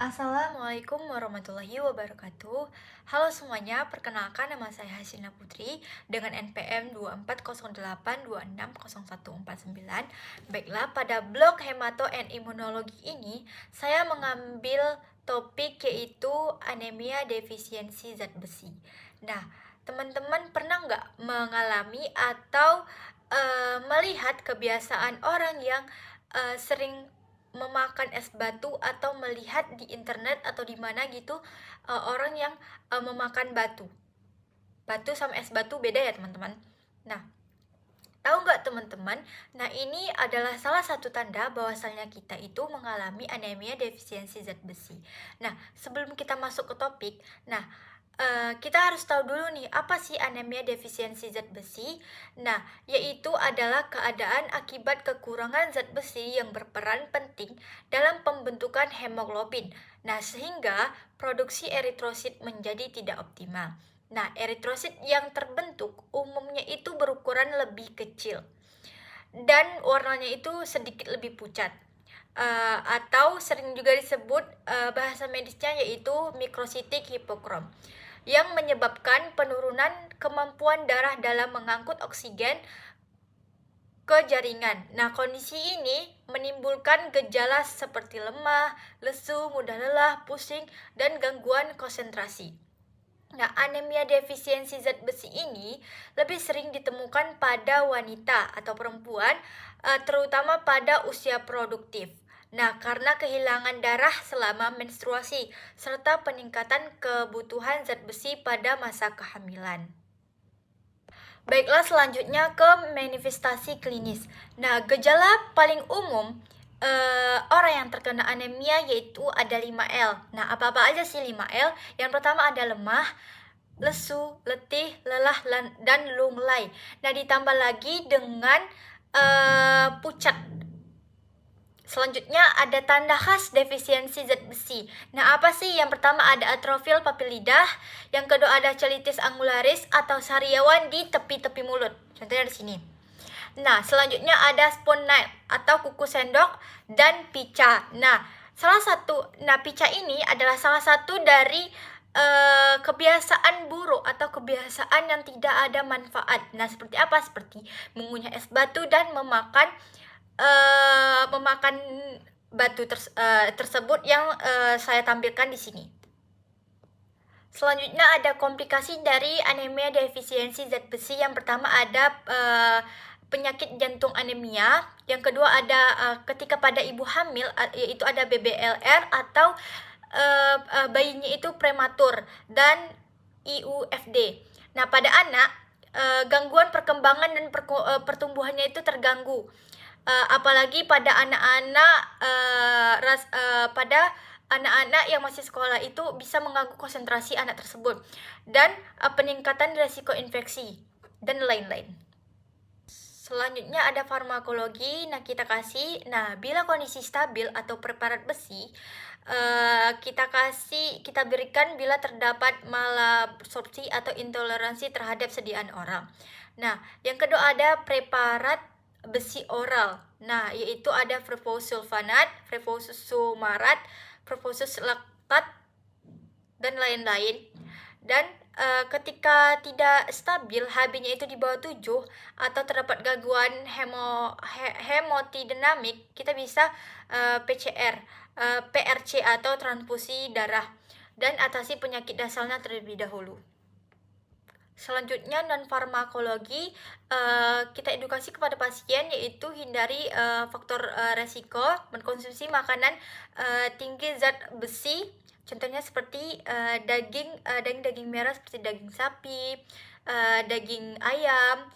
Assalamualaikum warahmatullahi wabarakatuh. Halo semuanya, perkenalkan nama saya Hasina Putri dengan NPM 2408260149. Baiklah, pada blog Hemato and Imunologi ini saya mengambil topik yaitu anemia defisiensi zat besi. Nah, teman-teman pernah nggak mengalami atau melihat kebiasaan orang yang sering memakan es batu atau melihat di internet atau di mana gitu orang yang memakan batu. Batu sama es batu beda ya teman-teman. Nah, tahu nggak teman-teman? Nah, ini adalah salah satu tanda bahwasalnya kita itu mengalami anemia defisiensi zat besi. Nah, sebelum kita masuk ke topik, kita harus tahu dulu nih, apa sih anemia defisiensi zat besi? Nah, yaitu adalah keadaan akibat kekurangan zat besi yang berperan penting dalam pembentukan hemoglobin. Nah, sehingga produksi eritrosit menjadi tidak optimal. Nah, eritrosit yang terbentuk umumnya itu berukuran lebih kecil dan warnanya itu sedikit lebih pucat. Atau sering juga disebut bahasa medisnya yaitu mikrositik hipokrom yang menyebabkan penurunan kemampuan darah dalam mengangkut oksigen ke jaringan. Nah, kondisi ini menimbulkan gejala seperti lemah, lesu, mudah lelah, pusing, dan gangguan konsentrasi. Nah, anemia defisiensi zat besi ini lebih sering ditemukan pada wanita atau perempuan, terutama pada usia produktif. Nah, karena kehilangan darah selama menstruasi, serta peningkatan kebutuhan zat besi pada masa kehamilan. Baiklah, selanjutnya ke manifestasi klinis. Nah, gejala paling umum orang yang terkena anemia yaitu ada 5L. Nah, apa-apa aja sih 5L? Yang pertama ada lemah, lesu, letih, lelah, dan lunglai. Nah, ditambah lagi dengan pucat. Selanjutnya ada tanda khas defisiensi zat besi. Nah, apa sih? Yang pertama ada atrofil papil lidah, yang kedua ada colitis angularis atau sariawan di tepi-tepi mulut. Contohnya di sini. Nah, selanjutnya ada sponile atau kuku sendok dan pica. Nah, pica ini adalah salah satu dari kebiasaan buruk atau kebiasaan yang tidak ada manfaat. Nah, seperti apa? Seperti mengunyah es batu dan memakan batu tersebut yang saya tampilkan di sini. Selanjutnya ada komplikasi dari anemia defisiensi zat besi. Yang pertama ada penyakit jantung anemia. Yang kedua ada ketika pada ibu hamil, yaitu ada BBLR atau bayinya itu prematur, dan IUFD. Nah, pada anak gangguan perkembangan dan pertumbuhannya itu terganggu. Apalagi pada anak-anak yang masih sekolah itu bisa mengganggu konsentrasi anak tersebut, dan peningkatan risiko infeksi dan lain-lain. Selanjutnya ada farmakologi. Nah, bila kondisi stabil atau preparat besi, kita berikan bila terdapat malabsorpsi atau intoleransi terhadap sediaan oral. Nah, yang kedua ada preparat besi oral. Nah, yaitu ada fruvosulfonat, fruvosumarat, fruvosuslaktat, dan lain-lain. Dan ketika tidak stabil, HB-nya itu di bawah 7 atau terdapat gangguan hemodinamik, kita bisa PCR, PRC atau transfusi darah, dan atasi penyakit dasarnya terlebih dahulu. Selanjutnya non farmakologi, kita edukasi kepada pasien yaitu hindari faktor resiko mengkonsumsi makanan tinggi zat besi. Contohnya seperti daging merah seperti daging sapi, daging ayam,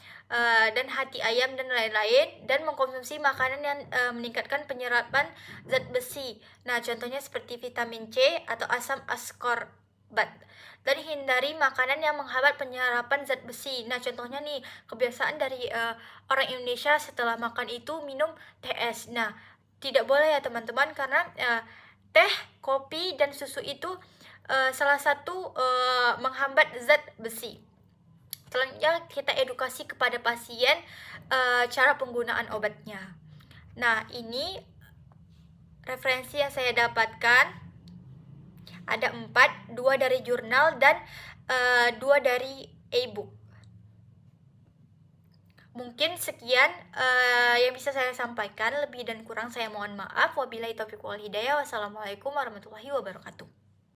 dan hati ayam dan lain-lain, dan mengkonsumsi makanan yang meningkatkan penyerapan zat besi. Nah, contohnya seperti vitamin C atau asam ascorbat. Dan hindari makanan yang menghambat penyerapan zat besi. Nah, contohnya nih, kebiasaan dari orang Indonesia setelah makan itu minum teh es. Nah, tidak boleh ya teman-teman, karena teh, kopi, dan susu itu salah satu menghambat zat besi. Selanjutnya kita edukasi kepada pasien cara penggunaan obatnya. Nah, ini referensi yang saya dapatkan. Ada 4, 2 dari jurnal dan 2 dari e-book. Mungkin sekian yang bisa saya sampaikan. Lebih dan kurang saya mohon maaf. Wabillahi taufiq wal hidayah. Wassalamualaikum warahmatullahi wabarakatuh.